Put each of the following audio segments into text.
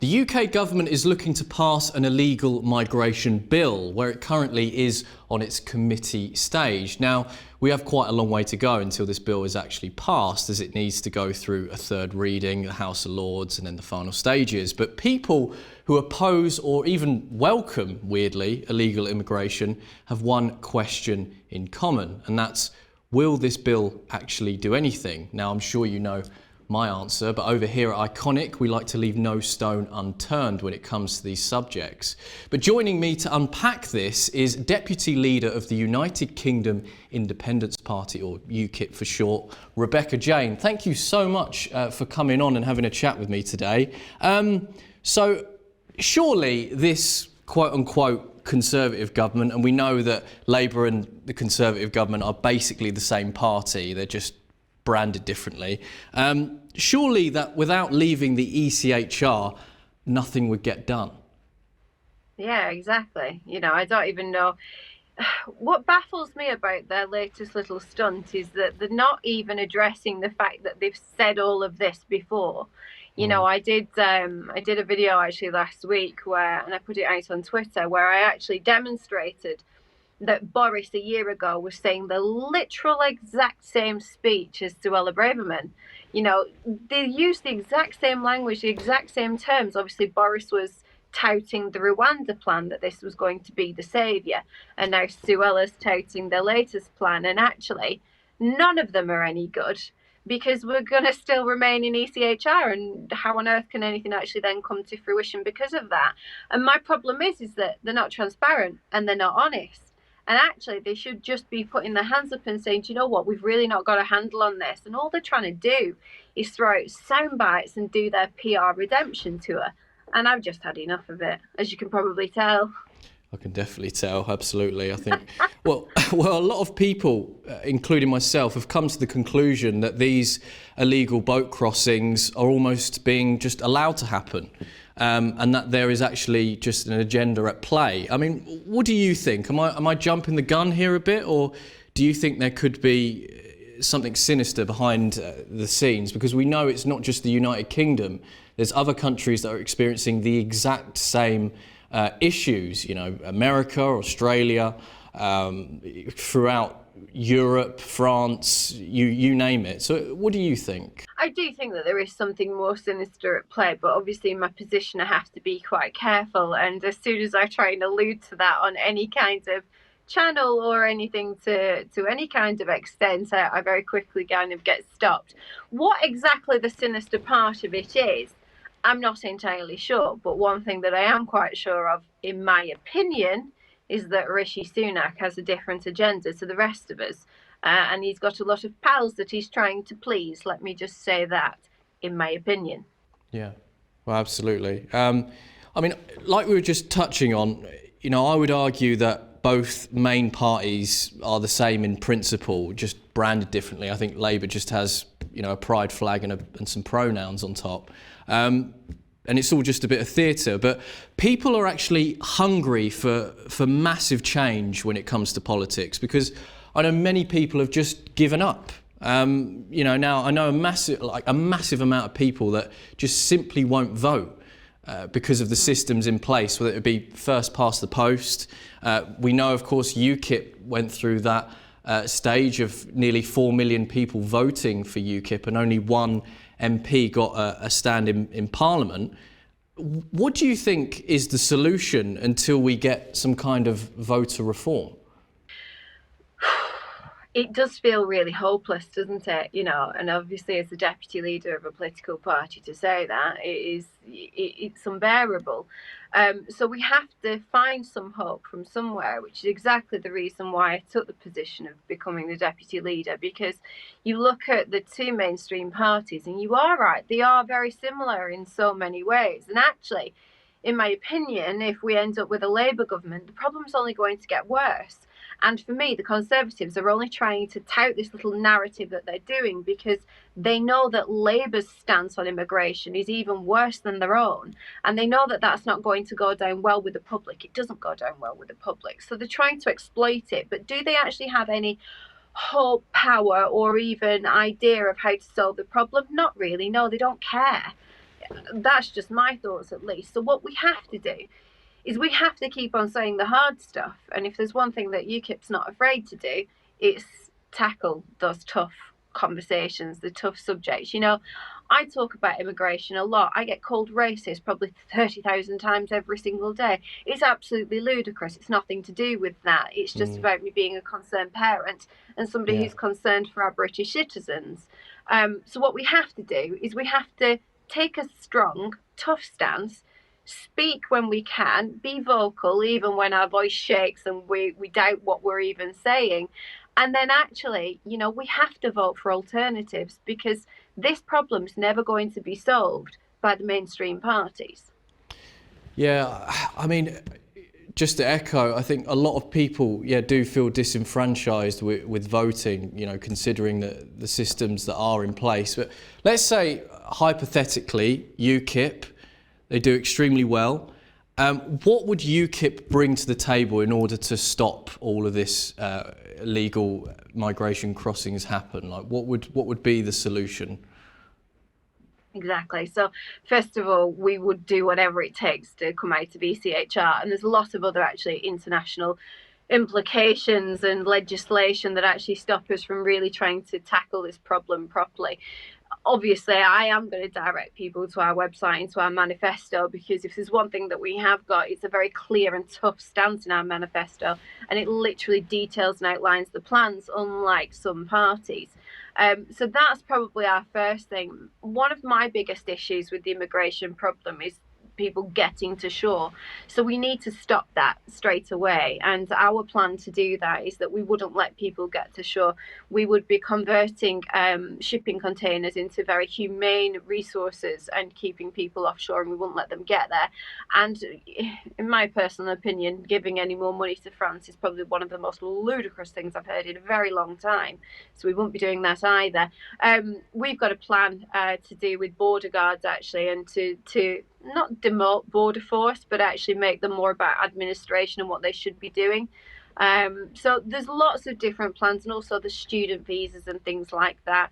The UK government is looking to pass an illegal migration bill, where it currently is on its committee stage. Now, we have quite a long way to go until this bill is actually passed, as it needs to go through a third reading, the House of Lords, and then the final stages. But people who oppose or even welcome, weirdly, illegal immigration have one question in common, and that's, will this bill actually do anything? Now, I'm sure you know my answer, but over here at Ickonic, we like to leave no stone unturned when it comes to these subjects. But joining me to unpack this is Deputy Leader of the United Kingdom Independence Party, or UKIP for short, Rebecca Jane. Thank you so much for coming on and having a chat with me today. So surely this quote-unquote Conservative government, and we know that Labour and the Conservative government are basically the same party, they're just branded differently. Surely that without leaving the ECHR, nothing would get done. Yeah, exactly. You know, I don't even know. What baffles me about their latest little stunt is that they're not even addressing the fact that they've said all of this before. You know, I did a video actually last week and I put it out on Twitter, where I actually demonstrated that Boris a year ago was saying the literal exact same speech as Suella Braverman. You know, they used the exact same language, the exact same terms. Obviously, Boris was touting the Rwanda plan, that this was going to be the saviour. And now Suella's touting the latest plan. And actually, none of them are any good, because we're going to still remain in ECHR. And how on earth can anything actually then come to fruition because of that? And my problem is that they're not transparent and they're not honest. And actually, they should just be putting their hands up and saying, do you know what, we've really not got a handle on this. And all they're trying to do is throw out sound bites and do their PR redemption tour. And I've just had enough of it, as you can probably tell. I can definitely tell, absolutely. I think, well, a lot of people, including myself, have come to the conclusion that these illegal boat crossings are almost being just allowed to happen. And that there is actually just an agenda at play. I mean, what do you think? Am I jumping the gun here a bit, or do you think there could be something sinister behind the scenes? Because we know it's not just the United Kingdom. There's other countries that are experiencing the exact same issues. You know, America, Australia, throughout Europe, France, you name it. So what do you think? I do think that there is something more sinister at play, but obviously in my position I have to be quite careful, and as soon as I try and allude to that on any kind of channel or anything to any kind of extent, I very quickly kind of get stopped. What exactly the sinister part of it is, I'm not entirely sure, but one thing that I am quite sure of, in my opinion, is that Rishi Sunak has a different agenda to the rest of us. And he's got a lot of pals that he's trying to please. Let me just say that, in my opinion. Yeah, well, absolutely. I mean, like we were just touching on, you know, I would argue that both main parties are the same in principle, just branded differently. I think Labour just has, you know, a pride flag and some pronouns on top. And it's all just a bit of theatre, but people are actually hungry for massive change when it comes to politics, because I know many people have just given up. You know, now I know a massive amount of people that just simply won't vote because of the systems in place, whether it be first past the post. We know, of course, UKIP went through that stage of nearly 4 million people voting for UKIP, and only one MP got a stand in Parliament. What do you think is the solution until we get some kind of voter reform? It does feel really hopeless, doesn't it? You know, and obviously as the deputy leader of a political party, to say that it's unbearable. So we have to find some hope from somewhere, which is exactly the reason why I took the position of becoming the deputy leader, because you look at the two mainstream parties and you are right, they are very similar in so many ways. And actually, in my opinion, if we end up with a Labour government, the problem's only going to get worse. And for me, the Conservatives are only trying to tout this little narrative that they're doing because they know that Labour's stance on immigration is even worse than their own. And they know that that's not going to go down well with the public. It doesn't go down well with the public. So they're trying to exploit it. But do they actually have any hope, power, or even idea of how to solve the problem? Not really. No, they don't care. That's just my thoughts at least. So what we have to do is we have to keep on saying the hard stuff. And if there's one thing that UKIP's not afraid to do, it's tackle those tough conversations, the tough subjects. You know, I talk about immigration a lot. I get called racist probably 30,000 times every single day. It's absolutely ludicrous. It's nothing to do with that. It's just about me being a concerned parent and somebody who's concerned for our British citizens. So what we have to do is we have to take a strong, tough stance, speak when we can, be vocal even when our voice shakes and we doubt what we're even saying. And then actually, you know, we have to vote for alternatives, because this problem's never going to be solved by the mainstream parties. Yeah, I mean, just to echo, I think a lot of people, do feel disenfranchised with voting, you know, considering the systems that are in place. But let's say, hypothetically, UKIP, they do extremely well. What would UKIP bring to the table in order to stop all of this illegal migration crossings happen? Like, what would be the solution? Exactly. So first of all, we would do whatever it takes to come out of ECHR, and there's a lot of other actually international implications and legislation that actually stop us from really trying to tackle this problem properly. Obviously, I am going to direct people to our website and to our manifesto, because if there's one thing that we have got, it's a very clear and tough stance in our manifesto, and it literally details and outlines the plans, unlike some parties. So that's probably our first thing. One of my biggest issues with the immigration problem is people getting to shore. So we need to stop that straight away. And our plan to do that is that we wouldn't let people get to shore. We would be converting shipping containers into very humane resources and keeping people offshore, and we wouldn't let them get there. And in my personal opinion, giving any more money to France is probably one of the most ludicrous things I've heard in a very long time. So we won't be doing that either. We've got a plan to do with border guards, actually, and to not demote border force, but actually make them more about administration and what they should be doing. So there's lots of different plans, and also the student visas and things like that.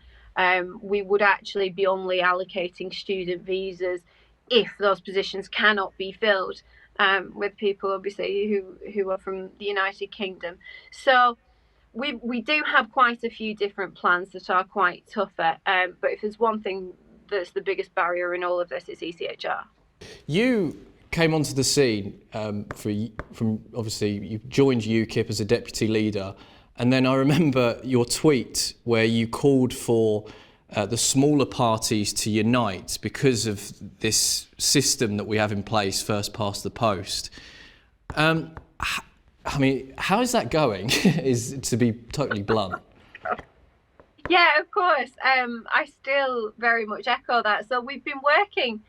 We would actually be only allocating student visas if those positions cannot be filled with people, obviously, who are from the United Kingdom. So we do have quite a few different plans that are quite tougher. But if there's one thing that's the biggest barrier in all of this, it's ECHR. You came onto the scene from obviously you joined UKIP as a deputy leader, and then I remember your tweet where you called for the smaller parties to unite because of this system that we have in place, first past the post. I mean, how is that going? Is to be totally blunt. Yeah, of course. I still very much echo that. So we've been working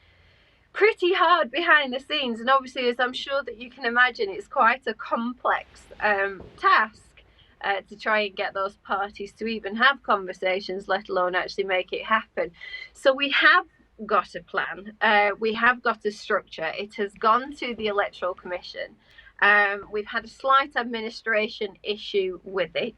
pretty hard behind the scenes, and obviously, as I'm sure that you can imagine, it's quite a complex task to try and get those parties to even have conversations, let alone actually make it happen. So we have got a plan, we have got a structure. It has gone to the Electoral Commission. We've had a slight administration issue with it,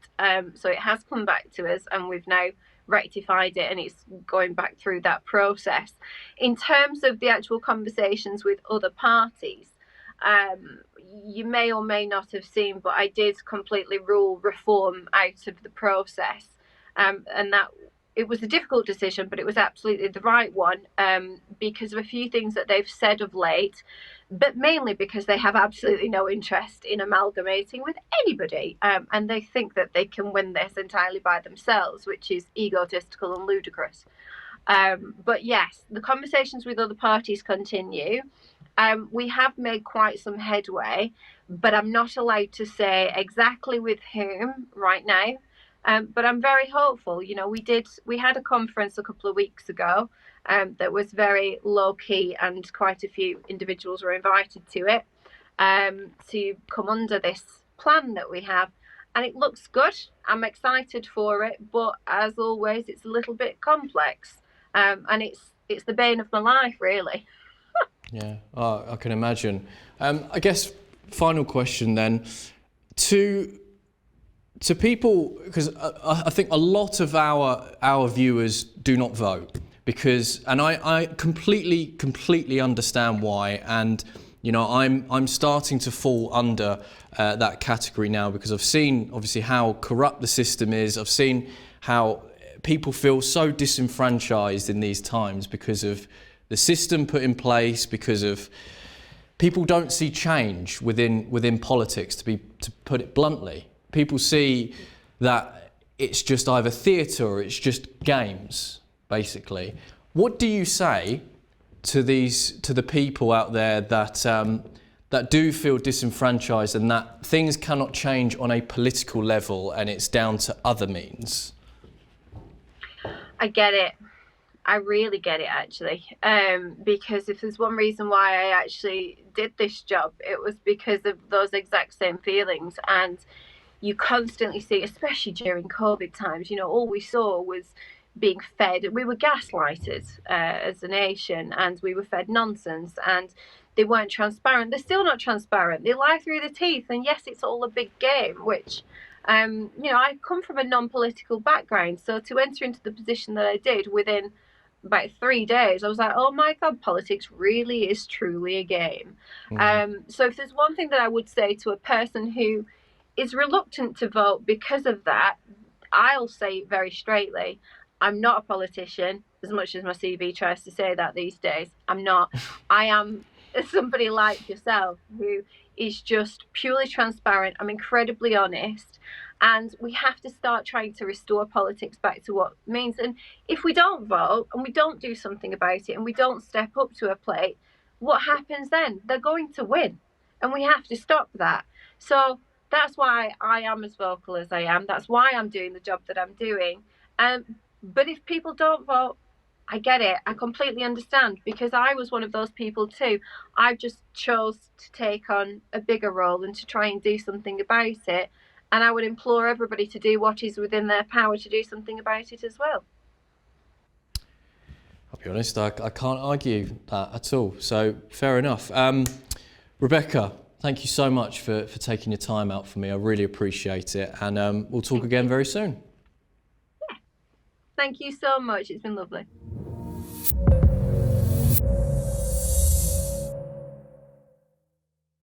so it has come back to us, and we've now rectified it, and it's going back through that process. In terms of the actual conversations with other parties, you may or may not have seen, but I did completely rule reform out of the process, and that it was a difficult decision, but it was absolutely the right one, because of a few things that they've said of late, but mainly because they have absolutely no interest in amalgamating with anybody, and they think that they can win this entirely by themselves, which is egotistical and ludicrous. But yes, the conversations with other parties continue. We have made quite some headway, but I'm not allowed to say exactly with whom right now. But I'm very hopeful. You know, we had a conference a couple of weeks ago that was very low key, and quite a few individuals were invited to it to come under this plan that we have, and it looks good. I'm excited for it, but as always, it's a little bit complex, and it's the bane of my life, really. Yeah, I can imagine. I guess final question then to people, because I think a lot of our viewers do not vote. because, and I completely understand why, and I'm starting to fall under that category now, because I've seen obviously how corrupt the system is. I've seen how people feel so disenfranchised in these times because of the system put in place, because of people don't see change within politics, to put it bluntly. People see that it's just either theatre or it's just games, basically. What do you say to the people out there that do feel disenfranchised and that things cannot change on a political level and it's down to other means? I get it. I really get it, actually, because if there's one reason why I actually did this job, it was because of those exact same feelings. And you constantly see, especially during COVID times, all we saw was being fed. We were gaslighted as a nation, and we were fed nonsense, and they weren't transparent. They're still not transparent. They lie through the teeth, and yes, it's all a big game, which I come from a non-political background, so to enter into the position that I did within about 3 days, I was like, oh my God, politics really is truly a game. So if there's one thing that I would say to a person who is reluctant to vote because of that, I'll say it very straightly. I'm not a politician, as much as my CV tries to say that these days. I'm not. I am somebody like yourself who is just purely transparent. I'm incredibly honest. And we have to start trying to restore politics back to what it means. And if we don't vote and we don't do something about it and we don't step up to a plate, what happens then? They're going to win. And we have to stop that. So that's why I am as vocal as I am. That's why I'm doing the job that I'm doing. But if people don't vote, I get it. I completely understand, because I was one of those people too. I just chose to take on a bigger role and to try and do something about it. And I would implore everybody to do what is within their power to do something about it as well. I'll be honest, I can't argue that at all. So fair enough. Rebecca, thank you so much for taking your time out for me. I really appreciate it. And we'll talk again very soon. Yeah. Thank you so much. It's been lovely.